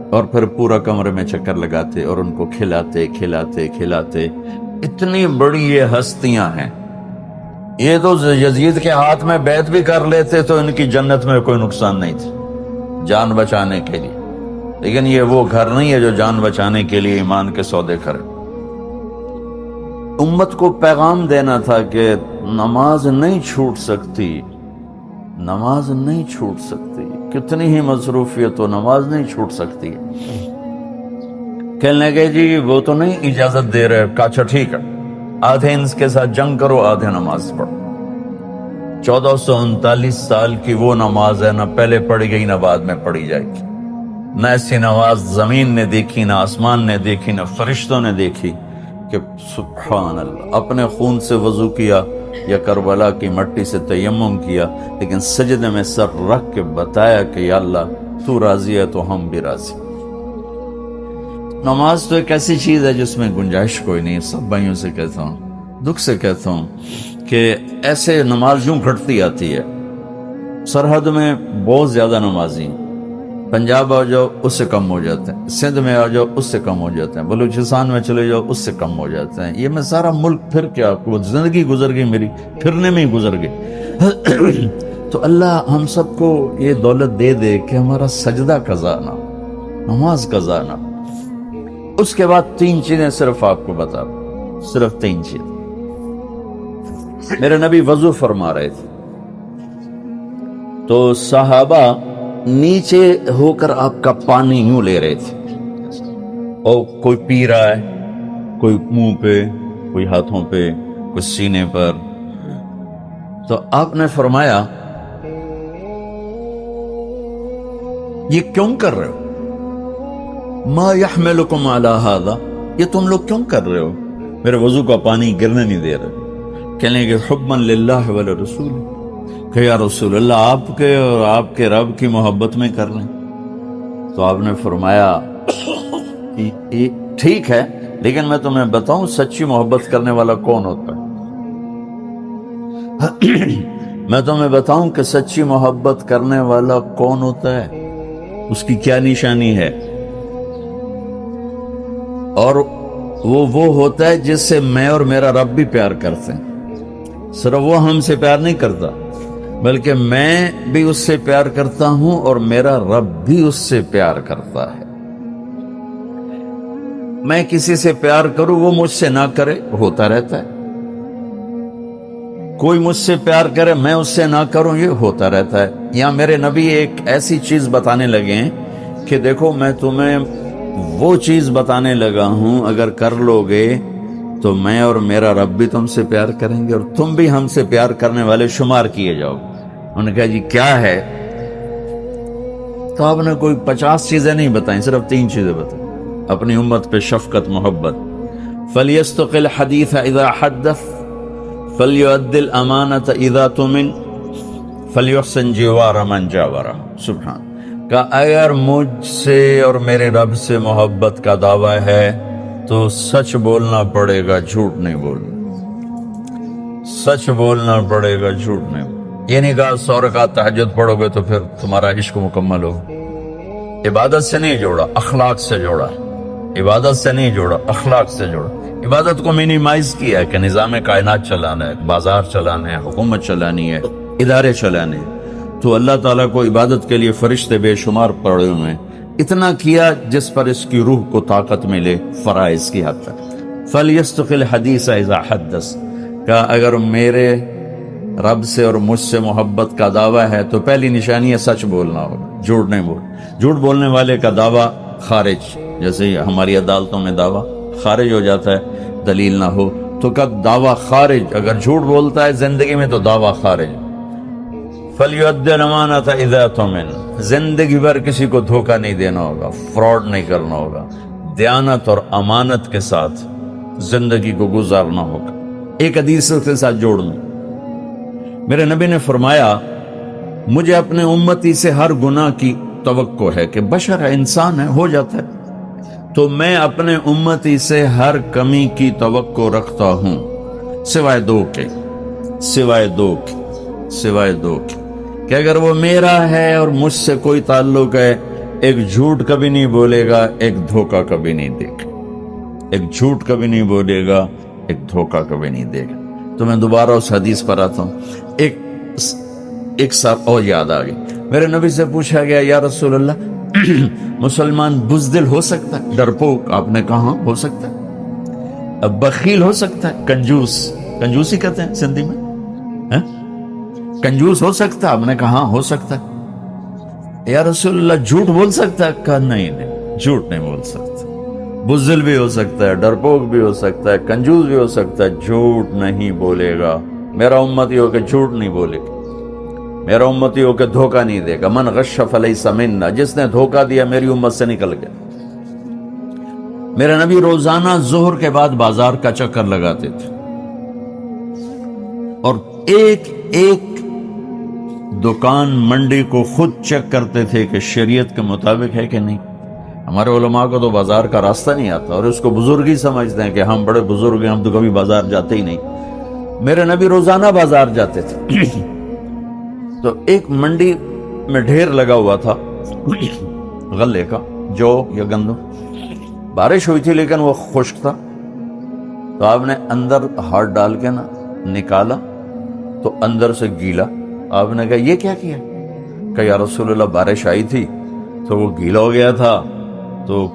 اور پھر پورا کمرے میں چکر لگاتے اور ان کو کھلاتے کھلاتے کھلاتے. اتنی بڑی یہ ہستیاں ہیں. یہ تو یزید کے ہاتھ میں بیعت بھی کر لیتے تو ان کی جنت میں کوئی نقصان نہیں تھا جان بچانے کے لیے. لیکن یہ وہ گھر نہیں ہے جو جان بچانے کے لیے ایمان کے سودے کرے. امت کو پیغام دینا تھا کہ نماز نہیں چھوٹ سکتی، نماز نہیں چھوٹ سکتی، کتنی ہی مصروفیت ہو نماز نہیں چھوٹ سکتی. کہنے لگے جی وہ تو نہیں اجازت دے رہے. کہا اچھا ٹھیک ہے، آدھے ان کے ساتھ جنگ کرو، آدھے نماز پڑھو. 1439 سال کی وہ نماز ہے، نہ پہلے پڑھی گئی نہ بعد میں پڑھی جائے گی. نہ ایسی نماز زمین نے دیکھی، نہ آسمان نے دیکھی، نہ فرشتوں نے دیکھی کہ سبحان اللہ اپنے خون سے وضو کیا یا کربلا کی مٹی سے تیمم کیا، لیکن سجدے میں سر رکھ کے بتایا کہ یا اللہ تو راضی ہے تو ہم بھی راضی. نماز تو ایک ایسی چیز ہے جس میں گنجائش کوئی نہیں. سب بھائیوں سے کہتا ہوں، دکھ سے کہتا ہوں کہ ایسے نماز یوں گھٹتی آتی ہے. سرحد میں بہت زیادہ نمازی ہیں، پنجاب آ جاؤ اس سے کم ہو جاتے ہیں، سندھ میں آ جاؤ اس سے کم ہو جاتے ہیں، بلوچستان میں چلے جاؤ اس سے کم ہو جاتے ہیں. یہ میں سارا ملک پھر کیا، زندگی گزر گئی میری پھرنے میں ہی گزر گئی. تو اللہ ہم سب کو یہ دولت دے دے کہ ہمارا سجدہ قضا نہ، نماز قضا نہ. اس کے بعد 3 چیزیں صرف آپ کو بتا رہا، صرف 3 چیزیں. میرے نبی وضو فرما رہے تھے تو صحابہ نیچے ہو کر آپ کا پانی یوں لے رہے تھے، اور کوئی پی رہا ہے، کوئی منہ پہ، کوئی ہاتھوں پہ، کوئی سینے پر. تو آپ نے فرمایا یہ کیوں کر رہے ہو؟ ما یحملکم علی ھذا، یہ تم لوگ کیوں کر رہے ہو؟ میرے وضو کا پانی گرنے نہیں دے رہے. کہنے کہ حبا للہ ولرسول، کہ یا رسول اللہ آپ کے اور آپ کے رب کی محبت میں کر لیں. تو آپ نے فرمایا ٹھیک ہے، لیکن میں تمہیں بتاؤں سچی محبت کرنے والا کون ہوتا ہے؟ میں تمہیں بتاؤں کہ سچی محبت کرنے والا کون ہوتا ہے، اس کی کیا نشانی ہے. اور وہ ہوتا ہے جس سے میں اور میرا رب بھی پیار کرتے ہیں. صرف وہ ہم سے پیار نہیں کرتا، بلکہ میں بھی اس سے پیار کرتا ہوں اور میرا رب بھی اس سے پیار کرتا ہے. میں کسی سے پیار کروں وہ مجھ سے نہ کرے، ہوتا رہتا ہے. کوئی مجھ سے پیار کرے میں اس سے نہ کروں، یہ ہوتا رہتا ہے. یہاں میرے نبی ایک ایسی چیز بتانے لگے ہیں کہ دیکھو میں تمہیں وہ چیز بتانے لگا ہوں، اگر کر لو گے تو میں اور میرا رب بھی تم سے پیار کریں گے اور تم بھی ہم سے پیار کرنے والے شمار کیے جاؤ. انہوں نے کہا جی کیا ہے؟ تو آپ نے کوئی 50 چیزیں نہیں بتائیں، صرف 3 چیزیں بتائیں. اپنی امت پہ شفقت، محبت. فَلْيَسْتَقِ الْحَدِيثَ إِذَا حَدَّثَ فَلْيُؤَدِّ الْأَمَانَةَ إِذَا تُؤْمِنَ فَلْيُحْسِنْ جِوَارَ مَنْ جَاوَرَهُ. سبحان. کہ اگر مجھ سے اور میرے رب سے محبت کا دعویٰ ہے تو سچ بولنا پڑے گا، جھوٹ نہیں بولنا. سچ بولنا پڑے گا، جھوٹ نہیں بولنا. یہ نہیں کہا 100 رکعت تہجد پڑھو گے تو پھر تمہارا عشق مکمل ہو. عبادت سے نہیں جوڑا، اخلاق سے جوڑا. عبادت سے نہیں جوڑا، اخلاق سے جوڑا. عبادت کو منیمائز کیا ہے کہ نظام کائنات چلانا ہے، بازار چلانا ہے، حکومت چلانی ہے، ادارے چلانے ہیں. تو اللہ تعالیٰ کو عبادت کے لیے فرشتے بے شمار پڑے ہوئے ہیں. اتنا کیا جس پر اس کی روح کو طاقت ملے فرائض کی حد تک. فَلْيَسْتَقِ الْحَدِيثَ إِذَا حَدَّثَ، کہ اگر میرے رب سے اور مجھ سے محبت کا دعویٰ ہے تو پہلی نشانی ہے سچ بولنا ہوگا، جھوٹ نہیں جھوٹ بولنے والے کا دعویٰ خارج، جیسے ہماری عدالتوں میں دعویٰ خارج ہو جاتا ہے دلیل نہ ہو تو کب دعویٰ خارج، اگر جھوٹ بولتا ہے زندگی میں تو دعویٰ خارج۔ فَلْيُؤَدِّ الْأَمَانَةَ إِذَا اؤْتُمِنَ، زندگی بھر کسی کو دھوکہ نہیں دینا ہوگا، فراڈ نہیں کرنا ہوگا، دیانت اور امانت کے ساتھ زندگی کو گزارنا ہوگا۔ ایک حدیث کے ساتھ جوڑ لوں، میرے نبی نے فرمایا مجھے اپنے امتی سے ہر گناہ کی توقع ہے کہ بشر ہے، انسان ہے، ہو جاتا ہے، تو میں اپنے امتی سے ہر کمی کی توقع رکھتا ہوں سوائے دو کے کہ اگر وہ میرا ہے اور مجھ سے کوئی تعلق ہے، ایک جھوٹ کبھی نہیں بولے گا، ایک دھوکہ کبھی نہیں دے گا، ایک جھوٹ کبھی نہیں بولے گا، ایک دھوکہ کبھی نہیں دے گا۔ تو میں دوبارہ اس حدیث پر آتا ہوں، ایک سال اور یاد آ گئی، میرے نبی سے پوچھا گیا یا رسول اللہ مسلمان بزدل ہو سکتا ہے؟ ڈرپوک، آپ نے کہا ہو سکتا ہے، بخیل ہو سکتا ہے، کنجوسی کہتے ہیں سندھی میں، کنجوس ہو سکتا ہے؟ آپ نے کہا ہو سکتا ہے۔ یا رسول اللہ جھوٹ بول سکتا ہے؟ کہا نہیں، جھوٹ نہیں بول سکتا، بزدل بھی ہو سکتا ہے، ڈرپوک بھی ہو سکتا ہے، کنجوس بھی ہو سکتا ہے، جھوٹ نہیں بولے گا۔ میرا امتی ہو کہ جھوٹ نہیں بولے گا، میرا امتی ہو کہ دھوکہ نہیں دے گا۔ من غش فلیس منا، جس نے دھوکہ دیا میری امت سے نکل گیا۔ میرے نبی روزانہ ظہر کے بعد بازار کا چکر لگاتے تھے اور ایک دکان منڈی کو خود چیک کرتے تھے کہ شریعت کے مطابق ہے کہ نہیں۔ ہمارے علماء کو تو بازار کا راستہ نہیں آتا اور اس کو بزرگی سمجھتے ہیں کہ ہم بڑے بزرگ ہیں، ہم تو کبھی بازار جاتے ہی نہیں۔ میرے نبی روزانہ بازار جاتے تھے تو ایک منڈی میں ڈھیر لگا ہوا تھا غلے کا، جو یا گندم، بارش ہوئی تھی لیکن وہ خشک تھا، تو آپ نے اندر ہاتھ ڈال کے نکالا تو اندر سے گیلا۔ آپ نے کہا یہ کیا کیا؟ کہ یا رسول اللہ بارش آئی تھی تو وہ گیلا ہو گیا تھا تو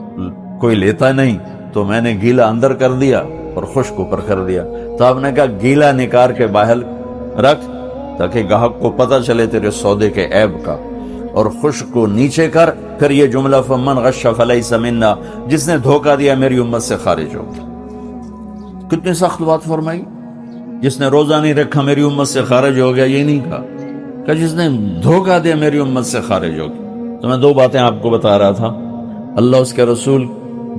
کوئی لیتا نہیں، تو میں نے گیلا اندر کر دیا اور خشک اوپر کر دیا۔ تو آپ نے کہا گیلا نکار کے باہر رکھ تاکہ گاہک کو پتہ چلے تیرے سودے کے عیب کا، اور خشک کو نیچے کر۔ پھر یہ جملہ فمن غش فلیس منا، جس نے دھوکہ دیا میری امت سے خارج ہو گیا۔ کتنی سخت بات فرمائی، جس نے روزہ نہیں رکھا میری امت سے خارج ہو گیا، یہ نہیں کہا کہ جس نے دھوکہ دیا میری امت سے خارج ہو گیا۔ تو میں دو باتیں آپ کو بتا رہا تھا، اللہ اس کے رسول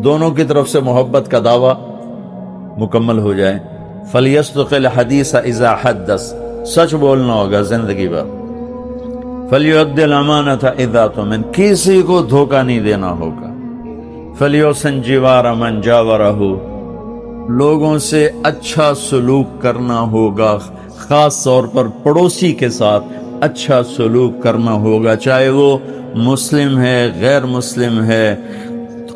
دونوں کی طرف سے محبت کا دعویٰ مکمل ہو جائے۔ فَلْيَصْدُقِ الْحَدِيثَ إِذَا حَدَّثَ، سچ بولنا ہوگا زندگی بھر۔ فَلْيُؤَدِّ الْأَمَانَةَ إِذَا اؤْتُمِنَ، کسی کو دھوکہ نہیں دینا ہوگا۔ فَلْيُحْسِنْ جِوَارَ مَنْ جَاوَرَهُ، لوگوں سے اچھا سلوک کرنا ہوگا، خاص طور پر پڑوسی کے ساتھ اچھا سلوک کرنا ہوگا، چاہے وہ مسلم ہے، غیر مسلم ہے،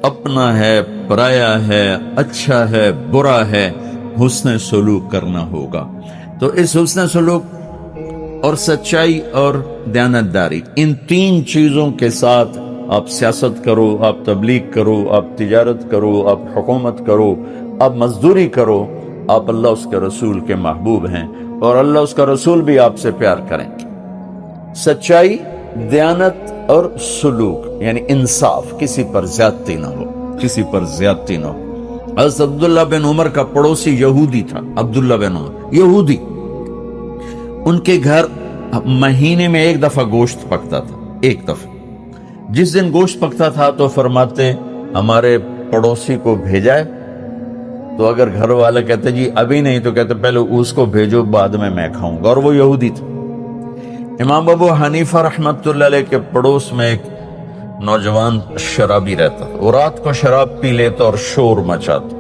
اپنا ہے، پرایا ہے، اچھا ہے، برا ہے، حسن سلوک کرنا ہوگا۔ تو اس حسن سلوک اور سچائی اور دیانتداری، ان تین چیزوں کے ساتھ آپ سیاست کرو، آپ تبلیغ کرو، آپ تجارت کرو، آپ حکومت کرو، آپ مزدوری کرو، آپ اللہ اس کے رسول کے محبوب ہیں اور اللہ اس کا رسول بھی آپ سے پیار کریں۔ سچائی، دیانت اور سلوک یعنی انصاف، کسی پر زیادتی نہ ہو، کسی پر زیادتی نہ ہو۔ حضرت عبداللہ بن عمر کا پڑوسی یہودی تھا، عبداللہ بن عمر یہودی، ان کے گھر مہینے میں ایک دفعہ گوشت پکتا تھا، ایک دفعہ۔ جس دن گوشت پکتا تھا تو فرماتے ہمارے پڑوسی کو بھیجائے، تو اگر گھر والا کہتے جی ابھی نہیں، تو کہتے پہلے اس کو بھیجو، بعد میں کھاؤں گا، اور وہ یہودی تھا۔ امام ابو حنیفہ رحمت اللہ علیہ کے پڑوس میں ایک نوجوان شرابی رہتا، وہ رات کو شراب پی لیتا اور شور مچاتا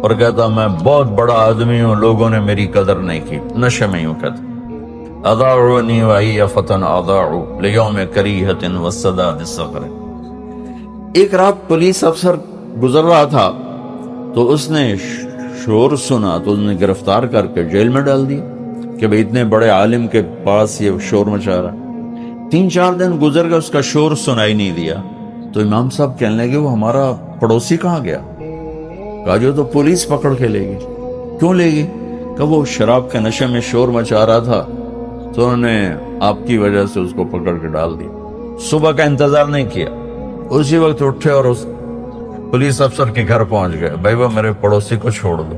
اور کہتا میں بہت بڑا آدمی ہوں، لوگوں نے میری قدر نہیں کی، نشے میں ہوں کہتا اضاعونی وہی فتن اضاعوا لیوم کریہۃ والسداد الصغر۔ ایک رات پولیس افسر گزر رہا تھا تو اس نے شور سنا تو اس نے گرفتار کر کے جیل میں ڈال دیا کہ بھئی اتنے بڑے عالم کے پاس یہ شور مچا رہا۔ 3-4 دن گزر گئے، اس کا شور سنائی نہیں دیا، تو امام صاحب کہنے لگے وہ ہمارا پڑوسی کہاں گیا؟ کہا جو تو پولیس پکڑ کے لے گئی۔ کیوں لے گئی؟ کہ وہ شراب کے نشے میں شور مچا رہا تھا تو انہوں نے آپ کی وجہ سے اس کو پکڑ کے ڈال دیا۔ صبح کا انتظار نہیں کیا، اسی وقت اٹھے اور اس پولیس افسر کے گھر پہنچ گئے۔ بھائی وہ میرے پڑوسی کو چھوڑ دو۔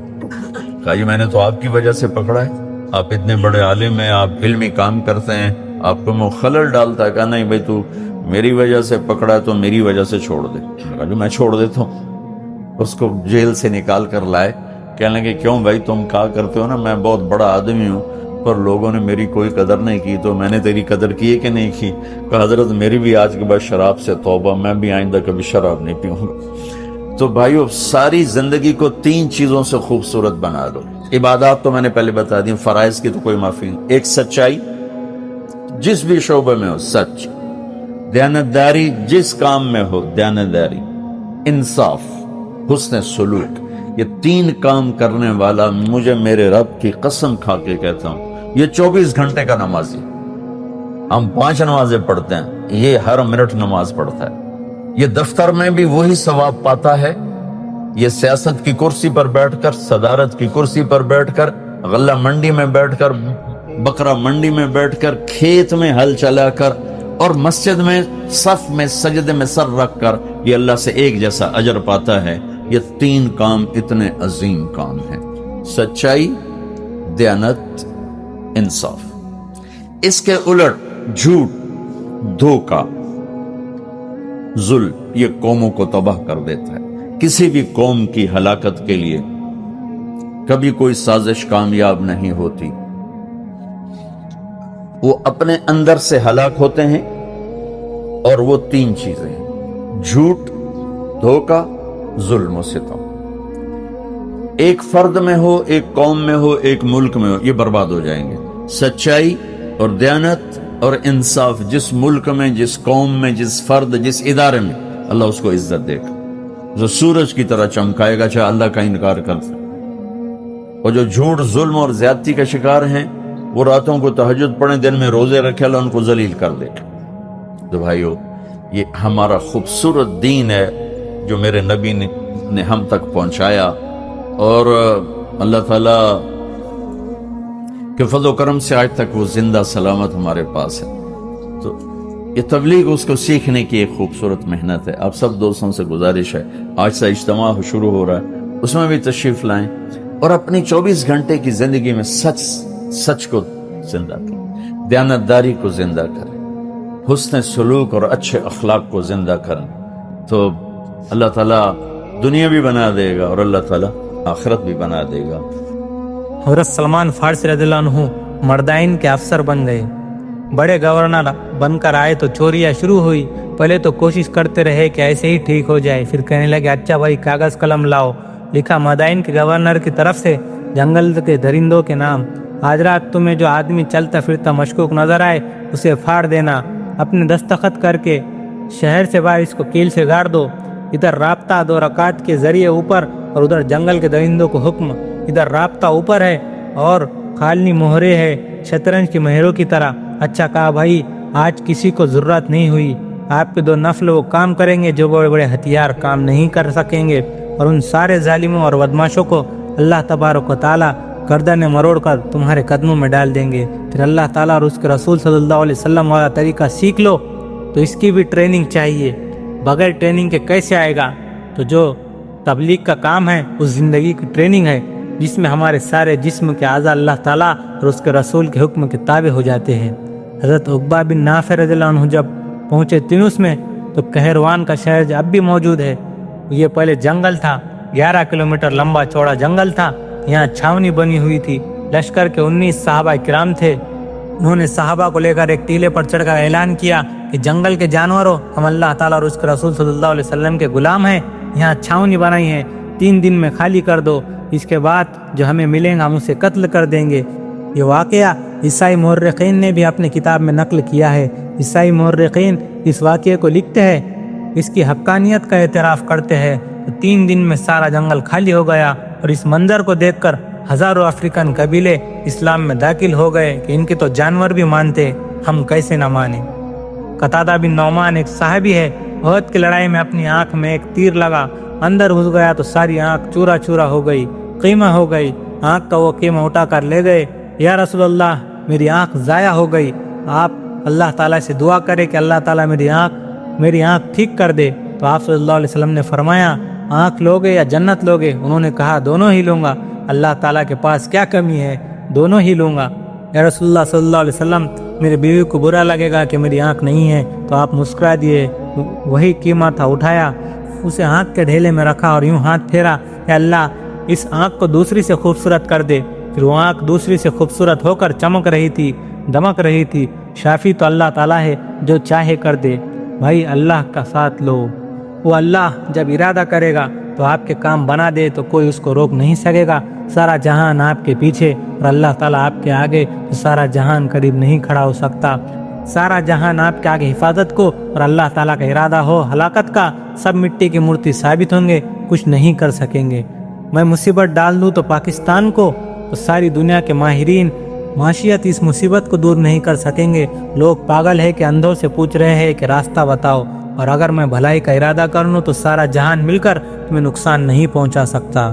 کہا جی میں نے تو آپ کی وجہ سے پکڑا ہے، آپ اتنے بڑے عالم ہیں، آپ علمی کام کرتے ہیں، آپ کو میں خلل ڈالتا ہے۔ کہا نہیں بھائی تو میری وجہ سے پکڑا ہے تو میری وجہ سے چھوڑ دے۔ کہا جو میں چھوڑ دیتا ہوں۔ اس کو جیل سے نکال کر لائے۔ کہنے لگے کیوں بھائی تم کہا کرتے ہو نا میں بہت بڑا آدمی ہوں پر لوگوں نے میری کوئی قدر نہیں کی، تو میں نے تیری قدر کی ہے کہ نہیں کی؟ کہا حضرت میری بھی آج کے بعد شراب سے توبہ، میں بھی آئندہ کبھی شراب نہیں پیوں گا۔ تو بھائیو ساری زندگی کو 3 چیزوں سے خوبصورت بنا دو۔ عبادات تو میں نے پہلے بتا دی، فرائض کی تو کوئی معافی نہیں۔ ایک سچائی، جس بھی شعبے میں ہو سچ، دیانتداری، جس کام میں ہو دیانتداری، انصاف، حسن سلوک۔ یہ 3 کام کرنے والا مجھے میرے رب کی قسم کھا کے کہتا ہوں یہ 24 گھنٹے کا نمازی۔ ہم 5 نمازیں پڑھتے ہیں، یہ ہر منٹ نماز پڑھتا ہے۔ یہ دفتر میں بھی وہی ثواب پاتا ہے، یہ سیاست کی کرسی پر بیٹھ کر، صدارت کی کرسی پر بیٹھ کر، غلہ منڈی میں بیٹھ کر، بکرا منڈی میں بیٹھ کر، کھیت میں ہل چلا کر، اور مسجد میں صف میں سجدے میں سر رکھ کر یہ اللہ سے ایک جیسا اجر پاتا ہے۔ یہ 3 کام اتنے عظیم کام ہیں، سچائی، دیانت، انصاف۔ اس کے الٹ جھوٹ، دھوکہ، ظلم یہ قوموں کو تباہ کر دیتا ہے۔ کسی بھی قوم کی ہلاکت کے لیے کبھی کوئی سازش کامیاب نہیں ہوتی، وہ اپنے اندر سے ہلاک ہوتے ہیں، اور وہ 3 چیزیں ہیں، جھوٹ، دھوکہ، ظلم و ستم۔ ایک فرد میں ہو، ایک قوم میں ہو، ایک ملک میں ہو، یہ برباد ہو جائیں گے۔ سچائی اور دیانت اور انصاف جس ملک میں، جس قوم میں، جس فرد، جس ادارے میں، اللہ اس کو عزت دے گا، جو سورج کی طرح چمکائے گا چاہے اللہ کا انکار کرتے۔ اور جو جھوٹ، ظلم اور زیادتی کا شکار ہیں وہ راتوں کو تہجد پڑھیں، دن میں روزے رکھے، اللہ ان کو ذلیل کر دے گا۔ تو بھائیو یہ ہمارا خوبصورت دین ہے جو میرے نبی نے ہم تک پہنچایا، اور اللہ تعالیٰ کہ فضل و کرم سے آج تک وہ زندہ سلامت ہمارے پاس ہے۔ تو یہ تبلیغ اس کو سیکھنے کی ایک خوبصورت محنت ہے۔ آپ سب دوستوں سے گزارش ہے، آج سے اجتماع شروع ہو رہا ہے، اس میں بھی تشریف لائیں اور اپنی 24 گھنٹے کی زندگی میں سچ کو زندہ کریں، دیانتداری کو زندہ کریں، حسن سلوک اور اچھے اخلاق کو زندہ کریں، تو اللہ تعالیٰ دنیا بھی بنا دے گا اور اللہ تعالیٰ آخرت بھی بنا دے گا۔ حضرت سلمان فارسی رضی اللہ عنہ مردائن کے افسر بن گئے، بڑے گورنر بن کر آئے تو چوریاں شروع ہوئی۔ پہلے تو کوشش کرتے رہے کہ ایسے ہی ٹھیک ہو جائے، پھر کہنے لگے اچھا بھائی کاغذ قلم لاؤ۔ لکھا مدائن کے گورنر کی طرف سے جنگل کے درندوں کے نام، آج رات تمہیں جو آدمی چلتا پھرتا مشکوک نظر آئے اسے پھاڑ دینا، اپنے دستخط کر کے شہر سے باہر اس کو کیل سے گاڑ دو۔ ادھر رابطہ 2 رکعت کے ذریعے اوپر اور ادھر جنگل کے درندوں کو حکم، ادھر رابطہ اوپر ہے اور خالنی مہرے ہے شطرنج کی مہروں کی طرح۔ اچھا کہا بھائی آج کسی کو ضرورت نہیں ہوئی، آپ کے 2 نفل وہ کام کریں گے جو بڑے بڑے ہتھیار کام نہیں کر سکیں گے، اور ان سارے ظالموں اور بدماشوں کو اللہ تبارک و تعالیٰ گردن مروڑ کر تمہارے قدموں میں ڈال دیں گے۔ پھر اللہ تعالیٰ اور اس کے رسول صلی اللہ علیہ وسلم والا طریقہ سیکھ لو۔ تو اس کی بھی ٹریننگ چاہیے، بغیر ٹریننگ کے کیسے آئے گا؟ تو جو تبلیغ کا کام ہے اس زندگی کی ٹریننگ ہے جس میں ہمارے سارے جسم کے اعضاء اللہ تعالیٰ اور اس کے رسول کے حکم کے تابع ہو جاتے ہیں۔ حضرت عقبہ بن نافع رضی اللہ عنہ جب پہنچے تیونس میں تو کہروان کا شہر جو اب بھی موجود ہے، یہ پہلے جنگل تھا، 11 کلومیٹر لمبا چوڑا جنگل تھا، یہاں چھاونی بنی ہوئی تھی۔ لشکر کے 19 صحابہ کرام تھے، انہوں نے صحابہ کو لے کر ایک ٹیلے پر چڑھ کر اعلان کیا کہ جنگل کے جانوروں، ہم اللہ تعالیٰ اور اس کے رسول صلی اللہ علیہ وسلم کے غلام ہیں، یہاں چھاونی بنائی ہے، 3 دن میں خالی کر دو، اس کے بعد جو ہمیں ملیں گا ہم اسے قتل کر دیں گے۔ یہ واقعہ عیسائی مورخین نے بھی اپنے کتاب میں نقل کیا ہے۔ عیسائی مورخین اس واقعے کو لکھتے ہیں، اس کی حقانیت کا اعتراف کرتے ہیں۔ 3 دن میں سارا جنگل خالی ہو گیا، اور اس منظر کو دیکھ کر ہزاروں افریقن قبیلے اسلام میں داخل ہو گئے کہ ان کے تو جانور بھی مانتے، ہم کیسے نہ مانیں۔ قتادہ بن نعمان ایک صحابی ہے، احد کی لڑائی میں اپنی آنکھ میں ایک تیر لگا، اندر گھس گیا تو ساری آنکھ چورا چورا ہو گئی، قیمہ ہو گئی۔ آنکھ کا وہ قیمہ اٹھا کر لے گئے، یا رسول اللہ میری آنکھ ضائع ہو گئی، آپ اللہ تعالیٰ سے دعا کرے کہ اللہ تعالیٰ میری آنکھ ٹھیک کر دے۔ تو آپ صلی اللہ علیہ وسلم نے فرمایا آنکھ لوگے یا جنت لوگے؟ انہوں نے کہا دونوں ہی لوں گا، اللہ تعالیٰ کے پاس کیا کمی ہے، دونوں ہی لوں گا۔ یا رسول اللہ صلی اللہ علیہ وسلم میری بیوی کو برا لگے گا کہ میری آنکھ نہیں ہے، تو آپ مسکرا دیے۔ وہی قیمہ تھا، اٹھایا، اسے آنکھ کے ڈھیلے میں رکھا اور یوں ہاتھ پھیرا، اے اللہ اس آنکھ کو دوسری سے خوبصورت کر دے۔ پھر وہ آنکھ دوسری سے خوبصورت ہو کر چمک رہی تھی، دمک رہی تھی۔ شافی تو اللہ تعالیٰ ہے جو چاہے کر دے۔ بھائی اللہ کا ساتھ لو، وہ اللہ جب ارادہ کرے گا تو آپ کے کام بنا دے تو کوئی اس کو روک نہیں سکے گا۔ سارا جہان آپ کے پیچھے اور اللہ تعالیٰ آپ کے آگے، تو سارا جہان قریب نہیں کھڑا ہو سکتا۔ سارا جہان آپ کے آگے حفاظت کو اور اللہ تعالیٰ کا ارادہ ہو ہلاکت کا، سب مٹی کی مورتی ثابت ہوں گے، کچھ نہیں کر سکیں گے۔ میں مصیبت ڈال دوں تو پاکستان کو، تو ساری دنیا کے ماہرین معاشیت اس مصیبت کو دور نہیں کر سکیں گے۔ لوگ پاگل ہے کہ اندھوں سے پوچھ رہے ہیں کہ راستہ بتاؤ، اور اگر میں بھلائی کا ارادہ کر لوں تو سارا جہان مل کر تمہیں نقصان نہیں پہنچا سکتا۔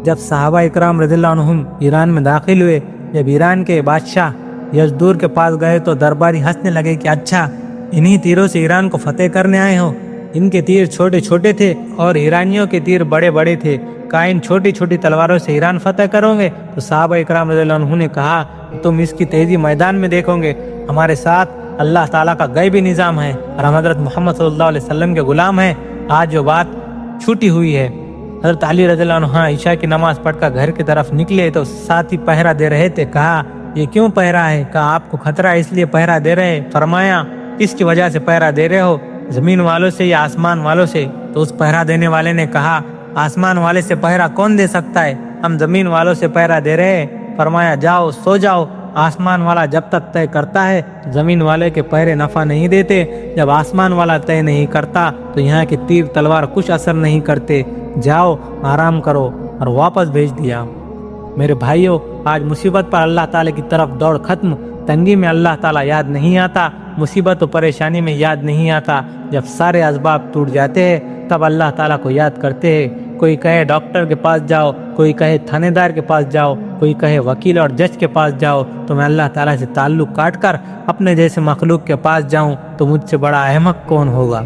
جب صحابہ اکرام رضی اللہ عنہم ایران میں داخل ہوئے، جب ایران کے بادشاہ یزدور کے پاس گئے تو درباری ہنسنے لگے کہ اچھا انہی تیروں سے ایران کو فتح کرنے آئے ہو؟ ان کے تیر چھوٹے چھوٹے تھے اور ایرانیوں کے تیر بڑے بڑے تھے، کہا ان چھوٹی چھوٹی تلواروں سے ایران فتح کرو گے؟ تو صحابہ اکرام رضی اللہ عنہ نے کہا تم اس کی تیزی میدان میں دیکھو گے، ہمارے ساتھ اللہ تعالیٰ کا غیبی نظام ہے اور ہم حضرت محمد صلی اللہ علیہ وسلم کے غلام ہیں۔ آج جو بات چھوٹی ہوئی ہے، حضرت علی رضی اللہ عنہ عشاء کی نماز پڑھ کر گھر کی طرف نکلے تو ساتھی پہرا دے رہے تھے، کہا یہ کیوں پہرا ہے؟ کہا آپ کو خطرہ اس لیے پہرا دے رہے۔ فرمایا کس کی وجہ سے پہرا دے رہے ہو، زمین والوں سے یا آسمان والوں سے؟ تو اس پہرا دینے والے نے کہا آسمان والے سے پہرا کون دے سکتا ہے، ہم زمین والوں سے پہرا دے رہے ہیں۔ فرمایا جاؤ سو جاؤ، آسمان والا جب تک طے کرتا ہے زمین والے کے پہرے نفع نہیں دیتے، جب آسمان والا طے نہیں کرتا تو یہاں کے تیر تلوار کچھ اثر نہیں کرتے، جاؤ آرام کرو، اور واپس بھیج دیا۔ میرے بھائیوں، آج مصیبت پر اللہ تعالیٰ کی طرف دوڑ ختم، تنگی میں اللہ تعالیٰ یاد نہیں آتا، مصیبت و پریشانی میں یاد نہیں آتا، جب سارے اسباب ٹوٹ جاتے ہیں تب اللہ تعالیٰ کو یاد کرتے ہیں۔ کوئی کہے ڈاکٹر کے پاس جاؤ، کوئی کہے تھانے دار کے پاس جاؤ، کوئی کہے وکیل اور جج کے پاس جاؤ، تو میں اللہ تعالیٰ سے تعلق کاٹ کر اپنے جیسے مخلوق کے پاس جاؤں تو مجھ سے بڑا احمق کون ہوگا؟